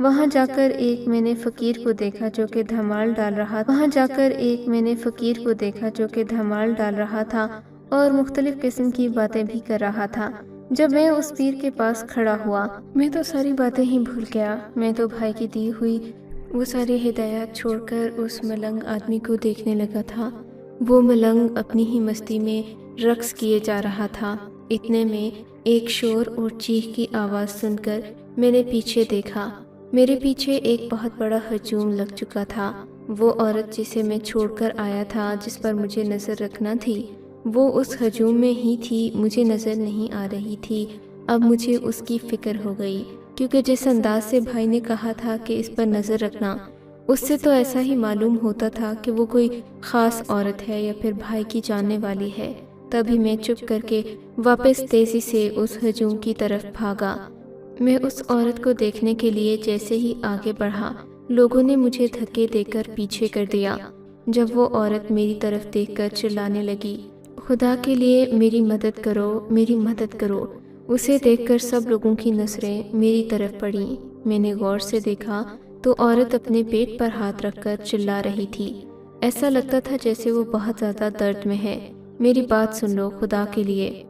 وہاں جا کر میں نے فقیر کو دیکھا جو کہ دھمال ڈال رہا تھا اور مختلف قسم کی باتیں بھی کر رہا تھا۔ جب میں اس پیر کے پاس کھڑا ہوا، میں تو ساری باتیں ہی بھول گیا۔ میں تو بھائی کی دی ہوئی وہ ساری ہدایات چھوڑ کر اس ملنگ آدمی کو دیکھنے لگا تھا۔ وہ ملنگ اپنی ہی مستی میں رقص کیے جا رہا تھا۔ اتنے میں ایک شور اور چیخ کی آواز سن کر میں نے پیچھے دیکھا۔ میرے پیچھے ایک بہت بڑا ہجوم لگ چکا تھا۔ وہ عورت جسے میں چھوڑ کر آیا تھا، جس پر مجھے نظر رکھنا تھی، وہ اس ہجوم میں ہی تھی، مجھے نظر نہیں آ رہی تھی۔ اب مجھے اس کی فکر ہو گئی، کیونکہ جس انداز سے بھائی نے کہا تھا کہ اس پر نظر رکھنا، اس سے تو ایسا ہی معلوم ہوتا تھا کہ وہ کوئی خاص عورت ہے یا پھر بھائی کی جاننے والی ہے۔ تبھی میں چپ کر کے واپس تیزی سے اس ہجوم کی طرف بھاگا۔ میں اس عورت کو دیکھنے کے لیے جیسے ہی آگے بڑھا، لوگوں نے مجھے دھکے دے کر پیچھے کر دیا۔ جب وہ عورت میری طرف دیکھ کر چلانے لگی، خدا کے لیے میری مدد کرو، میری مدد کرو۔ اسے دیکھ کر سب لوگوں کی نظریں میری طرف پڑیں۔ میں نے غور سے دیکھا تو عورت اپنے پیٹ پر ہاتھ رکھ کر چلا رہی تھی۔ ایسا لگتا تھا جیسے وہ بہت زیادہ درد میں ہے۔ میری بات سن لو خدا کے لیے۔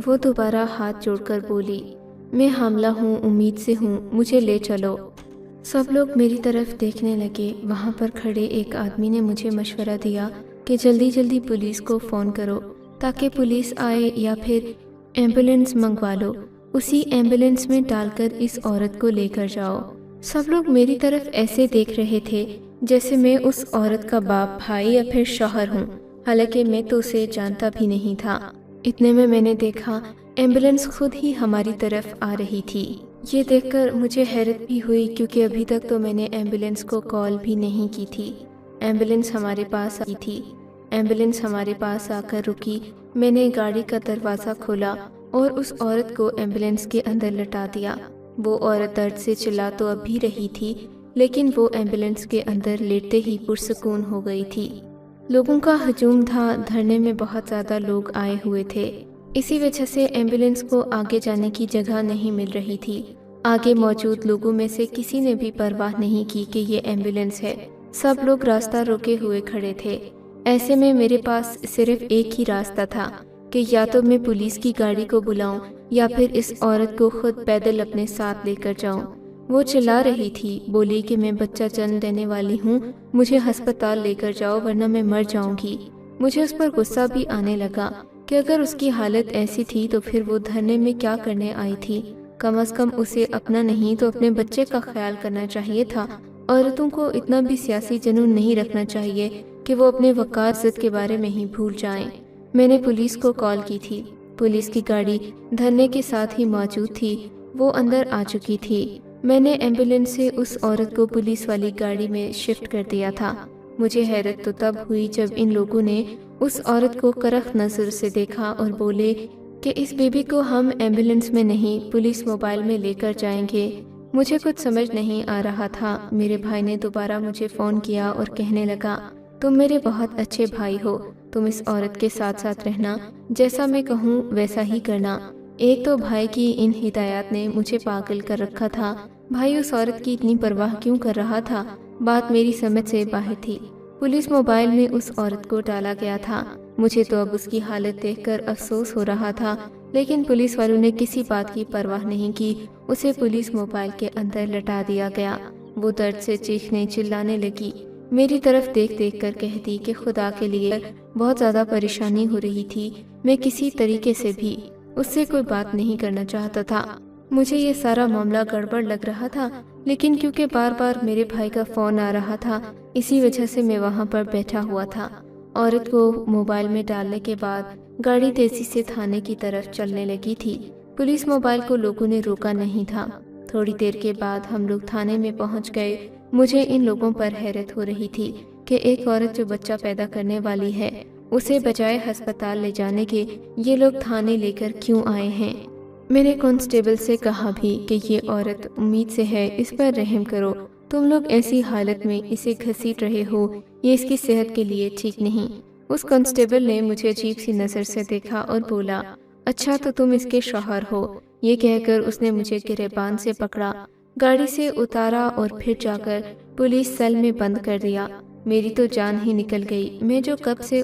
وہ دوبارہ ہاتھ جوڑ کر بولی، میں حاملہ ہوں، امید سے ہوں، مجھے لے چلو۔ سب لوگ میری طرف دیکھنے لگے۔ وہاں پر کھڑے ایک آدمی نے مجھے مشورہ دیا کہ جلدی جلدی پولیس کو فون کرو تاکہ پولیس آئے، یا پھر ایمبولینس منگوا لو، اسی ایمبولینس میں ڈال کر اس عورت کو لے کر جاؤ۔ سب لوگ میری طرف ایسے دیکھ رہے تھے جیسے میں اس عورت کا باپ، بھائی یا پھر شوہر ہوں، حالانکہ میں تو اسے جانتا بھی نہیں تھا۔ اتنے میں نے دیکھا ایمبولینس خود ہی ہماری طرف آ رہی تھی۔ یہ دیکھ کر مجھے حیرت بھی ہوئی، کیونکہ ابھی تک تو میں نے ایمبولینس کو کال بھی نہیں کی تھی۔ ایمبولینس ہمارے پاس آئی تھی۔ ایمبولینس ہمارے پاس آ کر رکی۔ میں نے گاڑی کا دروازہ کھولا اور اس عورت کو ایمبولینس کے اندر لٹا دیا۔ وہ عورت درد سے چلا تو اب بھی رہی تھی، لیکن وہ ایمبولینس کے اندر لیٹتے ہی پرسکون ہو گئی تھی۔ لوگوں کا ہجوم تھا، دھرنے میں بہت زیادہ لوگ آئے ہوئے تھے، اسی وجہ سے ایمبولینس کو آگے جانے کی جگہ نہیں مل رہی تھی۔ آگے موجود لوگوں میں سے کسی نے بھی پرواہ نہیں کی کہ یہ ایمبولینس ہے۔ سب لوگ راستہ روکے ہوئے کھڑے تھے۔ ایسے میں میرے پاس صرف ایک ہی راستہ تھا کہ یا تو میں پولیس کی گاڑی کو بلاؤں یا پھر اس عورت کو خود پیدل اپنے ساتھ لے کر جاؤں۔ وہ چلا رہی تھی، بولی کہ میں بچہ جنم دینے والی ہوں، مجھے ہسپتال لے کر جاؤ ورنہ میں مر جاؤں گی۔ مجھے اس پر غصہ بھی آنے لگا کہ اگر اس کی حالت ایسی تھی تو پھر وہ دھرنے میں کیا کرنے آئی تھی؟ کم از کم اسے اپنا نہیں تو اپنے بچے کا خیال کرنا چاہیے تھا۔ عورتوں کو اتنا بھی سیاسی جنون نہیں رکھنا چاہیے کہ وہ اپنے وقار عزت کے بارے میں ہی بھول جائیں۔ میں نے پولیس کو کال کی تھی۔ پولیس کی گاڑی دھرنے کے ساتھ ہی موجود تھی، وہ اندر آ چکی تھی۔ میں نے ایمبولینس سے اس عورت کو پولیس والی گاڑی میں شفٹ کر دیا تھا۔ مجھے حیرت تو تب ہوئی جب ان لوگوں نے اس عورت کو کرخ نظر سے دیکھا اور بولے کہ اس بی بی کو ہم ایمبولینس میں نہیں، پولیس موبائل میں لے کر جائیں گے۔ مجھے کچھ سمجھ نہیں آ رہا تھا۔ میرے بھائی نے دوبارہ مجھے فون کیا اور کہنے لگا، تم میرے بہت اچھے بھائی ہو، تم اس عورت کے ساتھ ساتھ رہنا، جیسا میں کہوں ویسا ہی کرنا۔ ایک تو بھائی کی ان ہدایات نے مجھے پاگل کر رکھا تھا۔ بھائی اس عورت کی اتنی پرواہ کیوں کر رہا تھا؟ بات میری سمجھ سے باہر تھی۔ پولیس موبائل میں اس عورت کو ڈالا گیا تھا۔ مجھے تو اب اس کی حالت دیکھ کر افسوس ہو رہا تھا، لیکن پولیس والوں نے کسی بات کی پرواہ نہیں کی۔ اسے پولیس موبائل کے اندر لٹا دیا گیا۔ وہ درد سے چیخنے چلانے لگی، میری طرف دیکھ دیکھ کر کہتی کہ خدا کے لیے بہت زیادہ پریشانی ہو رہی تھی۔ میں کسی طریقے سے بھی اس سے کوئی بات نہیں کرنا چاہتا تھا۔ مجھے یہ سارا معاملہ گڑبڑ لگ رہا تھا، لیکن کیونکہ بار بار میرے بھائی کا فون آ رہا تھا، اسی وجہ سے میں وہاں پر بیٹھا ہوا تھا۔ عورت کو موبائل میں ڈالنے کے بعد گاڑی تیزی سے تھانے کی طرف چلنے لگی تھی۔ پولیس موبائل کو لوگوں نے روکا نہیں تھا۔ تھوڑی دیر کے بعد ہم لوگ تھانے میں پہنچ گئے۔ مجھے ان لوگوں پر حیرت ہو رہی تھی کہ ایک عورت جو بچہ پیدا کرنے والی ہے، اسے بجائے ہسپتال لے جانے کے یہ لوگ تھانے لے کر کیوں آئے ہیں۔ میں نے کانسٹیبل سے کہا بھی کہ یہ عورت امید سے ہے، اس پر رحم کرو، تم لوگ ایسی حالت میں اسے گھسیٹ رہے ہو، یہ اس کی صحت کے لیے ٹھیک نہیں۔ اس کانسٹیبل نے مجھے عجیب سی نظر سے دیکھا اور بولا، اچھا تو تم اس کے شوہر ہو؟ یہ کہہ کر اس نے مجھے گریبان سے پکڑا۔ گاڑی سے اتارا اور پھر جا کر پولیس سیل میں بند کر دیا۔ میری تو جان ہی نکل گئی، میں جو کب سے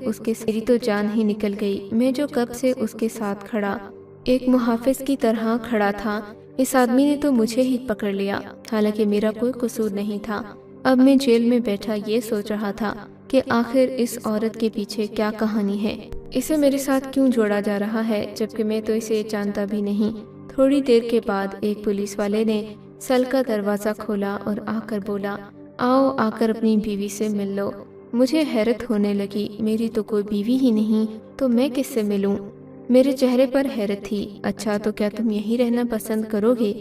اس کے ساتھ کھڑا ایک محافظ کی طرح کھڑا تھا، اس آدمی نے تو مجھے ہی پکڑ لیا، حالانکہ میرا کوئی قصور نہیں تھا۔ اب میں جیل میں بیٹھا یہ سوچ رہا تھا کہ آخر اس عورت کے پیچھے کیا کہانی ہے، اسے میرے ساتھ کیوں جوڑا جا رہا ہے، جبکہ میں تو اسے جانتا بھی نہیں۔ تھوڑی دیر کے بعد ایک پولیس والے نے سیل کا دروازہ کھولا اور آ کر بولا، آؤ آ کر اپنی بیوی سے مل لو۔ مجھے حیرت ہونے لگی، میری تو کوئی بیوی ہی نہیں تو میں کس سے ملوں؟ میرے چہرے پر حیرت تھی۔ اچھا تو کیا تم یہیں رہنا پسند کرو گے؟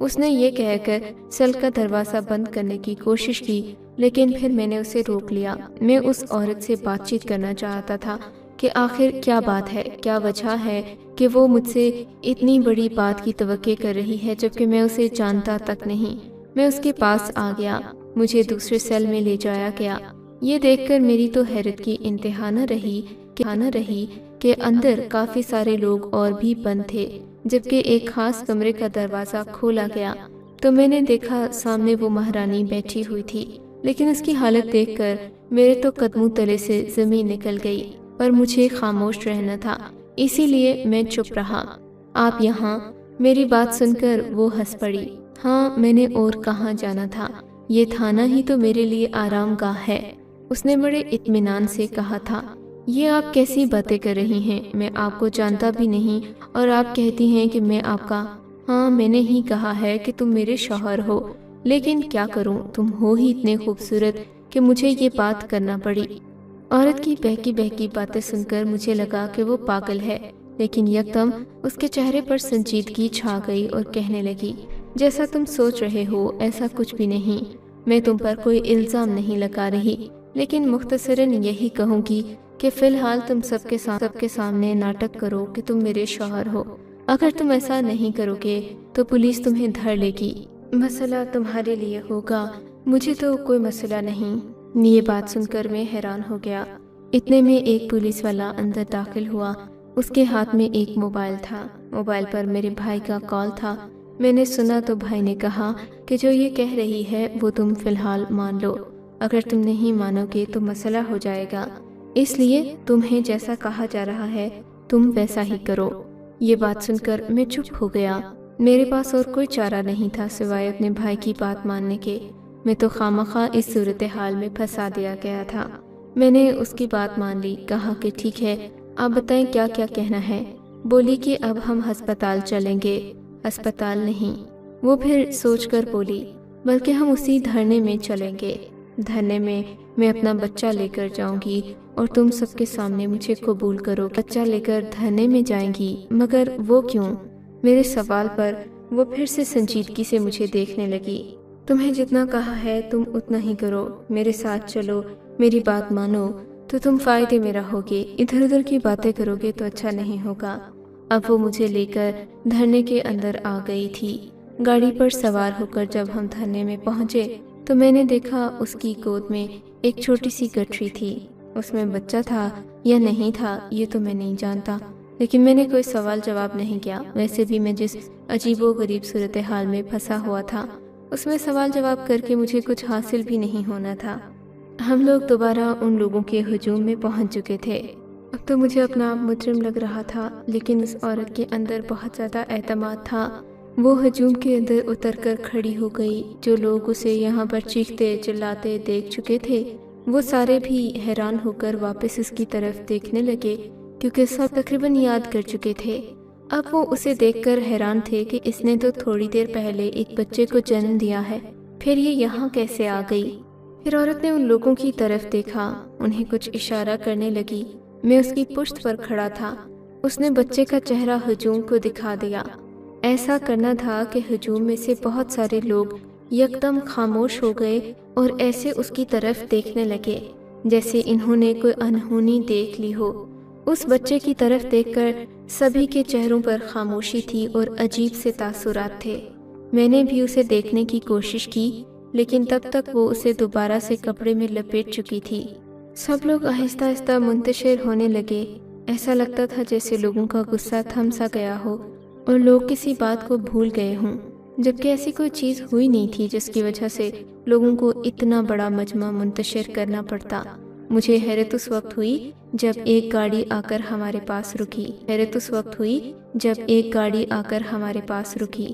اس نے یہ کہہ کر سیل کا دروازہ بند کرنے کی کوشش کی، لیکن پھر میں نے اسے روک لیا۔ میں اس عورت سے بات چیت کرنا چاہتا تھا کہ آخر کیا بات ہے، کیا وجہ ہے کہ وہ مجھ سے اتنی بڑی بات کی توقع کر رہی ہے جبکہ میں اسے جانتا تک نہیں۔ میں اس کے پاس آ گیا، مجھے دوسرے سیل میں لے جایا گیا۔ یہ دیکھ کر میری تو حیرت کی انتہا نہ رہی کہ اندر کافی سارے لوگ اور بھی بند تھے۔ جبکہ ایک خاص کمرے کا دروازہ کھولا گیا تو میں نے دیکھا سامنے وہ مہارانی بیٹھی ہوئی تھی، لیکن اس کی حالت دیکھ کر میرے تو قدموں تلے سے زمین نکل گئی، پر مجھے خاموش رہنا تھا، اسی لیے میں چپ رہا۔ آپ یہاں؟ میری بات سن کر وہ ہنس پڑی۔ ہاں، میں نے اور کہاں جانا تھا، یہ تھانہ ہی تو میرے لیے آرام گاہ ہے، اس نے بڑے اطمینان سے کہا تھا۔ یہ آپ کیسی باتیں کر رہی ہیں، میں آپ کو جانتا بھی نہیں اور آپ کہتی ہیں کہ میں آپ کا۔ ہاں، میں نے ہی کہا ہے کہ تم میرے شوہر ہو، لیکن کیا کروں، تم ہو ہی اتنے خوبصورت کہ مجھے یہ بات کرنا پڑی۔ عورت کی بہکی باتیں سن کر مجھے لگا کہ وہ پاگل ہے، لیکن یکدم اس کے چہرے پر سنجیدگی چھا گئی اور کہنے لگی، جیسا تم سوچ رہے ہو ایسا کچھ بھی نہیں، میں تم پر کوئی الزام نہیں لگا رہی، لیکن مختصراً یہی کہوں گی کہ فی الحال تم سب کے سامنے ناٹک کرو کہ تم میرے شوہر ہو۔ اگر تم ایسا نہیں کرو گے تو پولیس تمہیں دھر لے گی، مسئلہ تمہارے لیے ہوگا، مجھے تو کوئی مسئلہ نہیں۔ یہ بات سن کر میں حیران ہو گیا۔ اتنے میں ایک پولیس والا اندر داخل ہوا، اس کے ہاتھ میں ایک موبائل تھا، موبائل پر میرے بھائی کا کال تھا۔ میں نے سنا تو بھائی نے کہا کہ جو یہ کہہ رہی ہے وہ تم فی الحال مان لو، اگر تم نہیں مانو گے تو مسئلہ ہو جائے گا، اس لیے تمہیں جیسا کہا جا رہا ہے تم ویسا ہی کرو۔ یہ بات سن کر میں چپ ہو گیا، میرے پاس اور کوئی چارہ نہیں تھا سوائے اپنے بھائی کی بات ماننے کے۔ میں تو خامخواہ اس صورتحال میں پھنسا دیا گیا تھا۔ میں نے اس کی بات مان لی، کہا کہ ٹھیک ہے، آپ بتائیں کیا کیا کہنا ہے۔ بولی کہ اب ہم ہسپتال چلیں گے۔ ہسپتال نہیں، وہ پھر سوچ کر بولی، بلکہ ہم اسی دھرنے میں چلیں گے۔ دھرنے میں اپنا بچہ لے کر جاؤں گی اور تم سب کے سامنے مجھے قبول کرو۔ بچہ لے کر دھرنے میں جائیں گی؟ مگر وہ کیوں؟ میرے سوال پر وہ پھر سے سنجیدگی سے مجھے دیکھنے لگی۔ تمہیں جتنا کہا ہے تم اتنا ہی کرو، میرے ساتھ چلو، میری بات مانو تو تم فائدے میں رہو گے، ادھر ادھر کی باتیں کرو گے تو اچھا نہیں ہوگا۔ اب وہ مجھے لے کر دھرنے کے اندر آ گئی تھی۔ گاڑی پر سوار ہو کر جب ہم دھرنے میں پہنچے تو میں نے دیکھا اس کی گود میں ایک چھوٹی سی گٹھری تھی، اس میں بچہ تھا یا نہیں تھا یہ تو میں نہیں جانتا، لیکن میں نے کوئی سوال جواب نہیں کیا۔ ویسے بھی میں جس عجیب و غریب صورتحال میں پھنسا ہوا تھا اس میں سوال جواب کر کے مجھے کچھ حاصل بھی نہیں ہونا تھا۔ ہم لوگ دوبارہ ان لوگوں کے ہجوم میں پہنچ چکے تھے۔ اب تو مجھے اپنا آپ مجرم لگ رہا تھا، لیکن اس عورت کے اندر بہت زیادہ اعتماد تھا۔ وہ ہجوم کے اندر اتر کر کھڑی ہو گئی۔ جو لوگ اسے یہاں پر چیختے چلاتے دیکھ چکے تھے وہ سارے بھی حیران ہو کر واپس اس کی طرف دیکھنے لگے، کیونکہ سب تقریباً یاد کر چکے تھے۔ اب وہ اسے دیکھ کر حیران تھے کہ اس نے تو تھوڑی دیر پہلے ایک بچے کو جنم دیا ہے، پھر یہ یہاں کیسے آ گئی؟ پھر عورت نے ان لوگوں کی طرف دیکھا، انہیں کچھ اشارہ کرنے لگی۔ میں اس کی پشت پر کھڑا تھا، اس نے بچے کا چہرہ ہجوم کو دکھا دیا۔ ایسا کرنا تھا کہ ہجوم میں سے بہت سارے لوگ یکدم خاموش ہو گئے اور ایسے اس کی طرف دیکھنے لگے جیسے انہوں نے کوئی انہونی دیکھ لی ہو۔ اس بچے کی طرف دیکھ کر سبھی کے چہروں پر خاموشی تھی اور عجیب سے تاثرات تھے۔ میں نے بھی اسے دیکھنے کی کوشش کی، لیکن تب تک وہ اسے دوبارہ سے کپڑے میں لپیٹ چکی تھی۔ سب لوگ آہستہ آہستہ منتشر ہونے لگے، ایسا لگتا تھا جیسے لوگوں کا غصہ تھم سا گیا ہو اور لوگ کسی بات کو بھول گئے ہوں۔ جبکہ ایسی کوئی چیز ہوئی نہیں تھی جس کی وجہ سے لوگوں کو اتنا بڑا مجمع منتشر کرنا پڑتا۔ مجھے حیرت اس وقت ہوئی جب ایک گاڑی آ کر ہمارے پاس رکی۔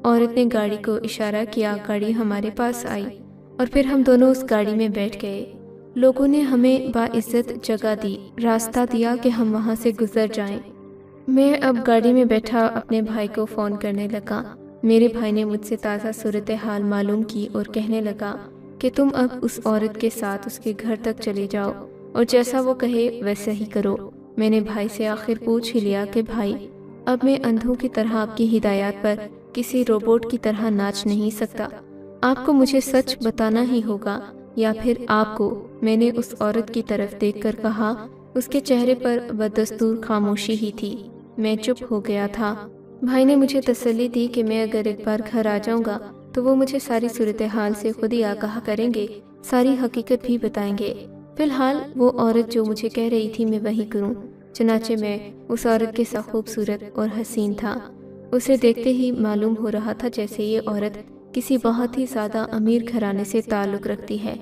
عورت نے گاڑی کو اشارہ کیا، گاڑی ہمارے پاس آئی اور پھر ہم دونوں اس گاڑی میں بیٹھ گئے۔ لوگوں نے ہمیں باعزت جگہ دی، راستہ دیا کہ ہم وہاں سے گزر جائیں۔ میں اب گاڑی میں بیٹھا اپنے بھائی کو فون کرنے لگا۔ میرے بھائی نے مجھ سے تازہ صورتحال معلوم کی اور کہنے لگا کہ تم اب اس عورت کے ساتھ اس کے گھر تک چلے جاؤ اور جیسا وہ کہے ویسا ہی کرو۔ میں نے بھائی سے آخر پوچھ ہی لیا کہ بھائی، اب میں اندھوں کی طرح آپ کی ہدایات پر کسی روبوٹ کی طرح ناچ نہیں سکتا، آپ کو مجھے سچ بتانا ہی ہوگا یا پھر آپ کو۔ میں نے اس عورت کی طرف دیکھ کر کہا۔ اس کے چہرے پر بدستور خاموشی ہی تھی۔ میں چپ ہو گیا تھا۔ بھائی نے مجھے تسلی دی کہ میں اگر ایک بار گھر آ جاؤں گا تو وہ مجھے ساری صورتحال سے خود ہی آگاہ کریں گے، ساری حقیقت بھی بتائیں گے۔ فی الحال وہ عورت جو مجھے کہہ رہی تھی میں وہی کروں۔ چنانچہ میں اس عورت کے ساتھ خوبصورت اور حسین تھا۔ اسے دیکھتے ہی معلوم ہو رہا تھا جیسے یہ عورت کسی بہت ہی زیادہ امیر گھرانے سے تعلق رکھتی ہے۔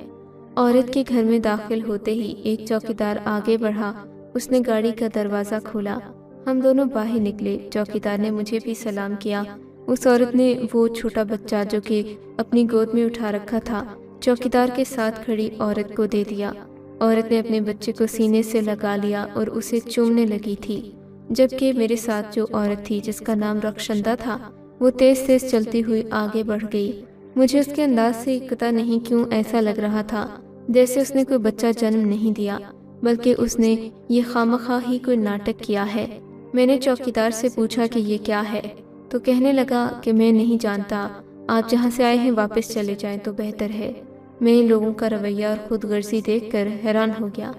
عورت کے گھر میں داخل ہوتے ہی ایک چوکیدار آگے بڑھا، اس نے گاڑی کا دروازہ کھولا، ہم دونوں باہر نکلے۔ چوکیدار نے مجھے بھی سلام کیا۔ اس عورت نے وہ چھوٹا بچہ جو کہ اپنی گود میں اٹھا رکھا تھا چوکیدار کے ساتھ کھڑی عورت کو دے دیا۔ عورت نے اپنے بچے کو سینے سے لگا لیا اور اسے چومنے لگی تھی، جبکہ میرے ساتھ جو عورت تھی جس کا نام رخشندہ تھا وہ تیز تیز چلتی ہوئی آگے بڑھ گئی۔ مجھے اس کے انداز سے پتہ نہیں کیوں ایسا لگ رہا تھا جیسے اس نے کوئی بچہ جنم نہیں دیا، بلکہ اس نے یہ خواہ ہی کوئی ناٹک کیا ہے۔ میں نے چوکیدار سے پوچھا کہ یہ کیا ہے تو کہنے لگا کہ میں نہیں جانتا، آپ جہاں سے آئے ہیں واپس چلے جائیں تو بہتر ہے۔ میں ان لوگوں کا رویہ اور خود غرضی دیکھ کر حیران ہو گیا۔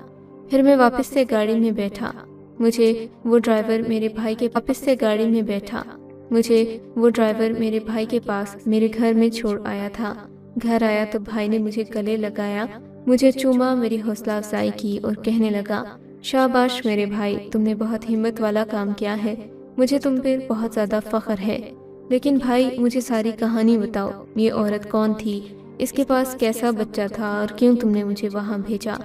پھر میں واپس سے گاڑی میں بیٹھا۔ مجھے وہ ڈرائیور میرے بھائی کے پاس میرے گھر میں چھوڑ آیا تھا۔ گھر آیا تو بھائی نے مجھے گلے لگایا، مجھے چوما، میری حوصلہ افزائی کی اور کہنے لگا، شاباش میرے بھائی، تم نے بہت ہمت والا کام کیا ہے، مجھے تم پر بہت زیادہ فخر ہے۔ لیکن بھائی مجھے ساری کہانی بتاؤ، یہ عورت کون تھی، اس کے پاس کیسا بچہ تھا اور کیوں تم نے مجھے وہاں بھیجا؟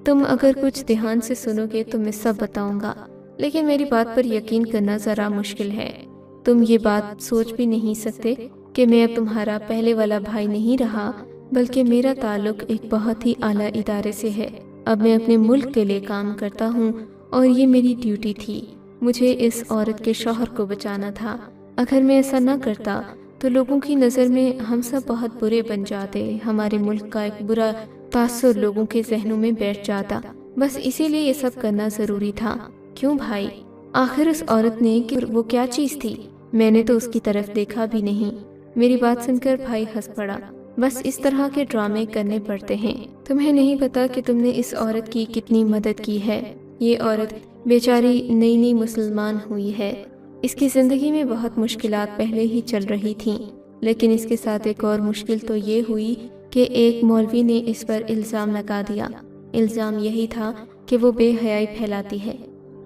تم اگر کچھ دھیان سے سنو گے تو میں سب بتاؤں گا، لیکن میری بات پر یقین کرنا ذرا مشکل ہے۔ تم یہ بات سوچ بھی نہیں سکتے کہ میں اب تمہارا پہلے والا بھائی نہیں رہا، بلکہ میرا تعلق ایک بہت ہی اعلیٰ ادارے سے ہے۔ اب میں اپنے ملک کے لیے کام کرتا ہوں اور یہ میری ڈیوٹی تھی۔ مجھے اس عورت کے شوہر کو بچانا تھا۔ اگر میں ایسا نہ کرتا تو لوگوں کی نظر میں ہم سب بہت برے بن جاتے، ہمارے ملک کا ایک برا تاثر لوگوں کے ذہنوں میں بیٹھ جاتا۔ بس اسی لیے یہ سب کرنا ضروری تھا۔ کیوں بھائی؟ آخر اس عورت نے کہ وہ کیا چیز تھی؟ میں نے تو اس کی طرف دیکھا بھی نہیں۔ میری بات سن کر بھائی ہنس پڑا۔ بس اس طرح کے ڈرامے کرنے پڑتے ہیں۔ تمہیں نہیں پتا کہ تم نے اس عورت کی کتنی مدد کی ہے۔ یہ عورت بیچاری نئی مسلمان ہوئی ہے۔ اس کی زندگی میں بہت مشکلات پہلے ہی چل رہی تھیں، لیکن اس کے ساتھ ایک اور مشکل تو یہ ہوئی کہ ایک مولوی نے اس پر الزام لگا دیا۔ الزام یہی تھا کہ وہ بے حیائی پھیلاتی ہے۔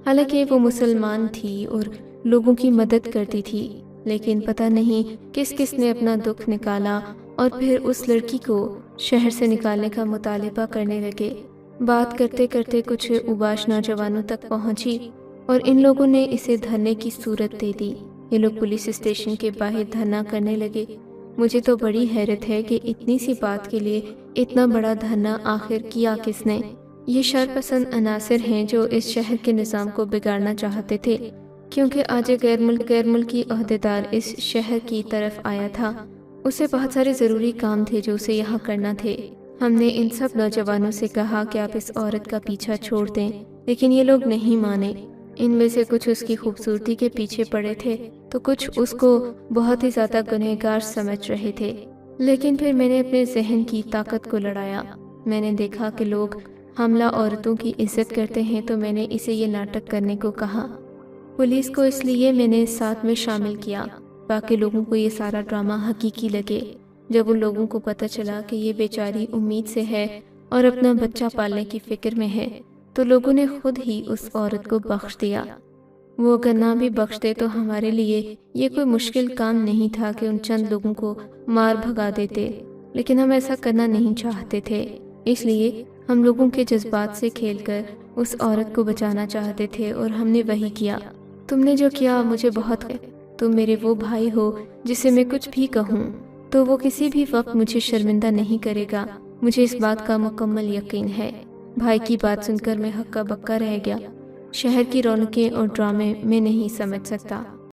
حالانکہ وہ مسلمان تھی اور لوگوں کی مدد کرتی تھی، لیکن پتہ نہیں کس نے اپنا دکھ نکالا اور پھر اس لڑکی کو شہر سے نکالنے کا مطالبہ کرنے لگے۔ بات کرتے کرتے کچھ اوباش نوجوانوں تک پہنچی اور ان لوگوں نے اسے دھرنے کی صورت دے دی۔ یہ لوگ پولیس اسٹیشن کے باہر دھرنا کرنے لگے۔ مجھے تو بڑی حیرت ہے کہ اتنی سی بات کے لیے اتنا بڑا دھرنا آخر کیا کس نے؟ یہ شرپسند عناصر ہیں جو اس شہر کے نظام کو بگاڑنا چاہتے تھے، کیونکہ آج غیر ملکی عہدیدار اس شہر کی طرف آیا تھا۔ اسے بہت سارے ضروری کام تھے جو اسے یہاں کرنا تھے۔ ہم نے ان سب نوجوانوں سے کہا کہ آپ اس عورت کا پیچھا چھوڑ دیں، لیکن یہ لوگ نہیں مانے۔ ان میں سے کچھ اس کی خوبصورتی کے پیچھے پڑے تھے تو کچھ اس کو بہت ہی زیادہ گنہگار سمجھ رہے تھے۔ لیکن پھر میں نے اپنے ذہن کی طاقت کو لڑایا۔ میں نے دیکھا کہ لوگ حاملہ عورتوں کی عزت کرتے ہیں، تو میں نے اسے یہ ناٹک کرنے کو کہا۔ پولیس کو اس لیے میں نے ساتھ میں شامل کیا تاکہ لوگوں کو یہ سارا ڈرامہ حقیقی لگے۔ جب ان لوگوں کو پتہ چلا کہ یہ بیچاری امید سے ہے اور اپنا بچہ پالنے کی فکر میں ہے، تو لوگوں نے خود ہی اس عورت کو بخش دیا۔ وہ اگر نہ بھی بخش دے تو ہمارے لیے یہ کوئی مشکل کام نہیں تھا کہ ان چند لوگوں کو مار بھگا دیتے، لیکن ہم ایسا کرنا نہیں چاہتے تھے، اس لیے ہم لوگوں کے جذبات سے کھیل کر اس عورت کو بچانا چاہتے تھے اور ہم نے وہی کیا۔ تم نے جو کیا مجھے بہت تم میرے وہ بھائی ہو جسے میں کچھ بھی کہوں تو وہ کسی بھی وقت مجھے شرمندہ نہیں کرے گا، مجھے اس بات کا مکمل یقین ہے۔ بھائی کی بات سن کر میں ہکا بکا رہ گیا۔ شہر کی رونقیں اور ڈرامے میں نہیں سمجھ سکتا۔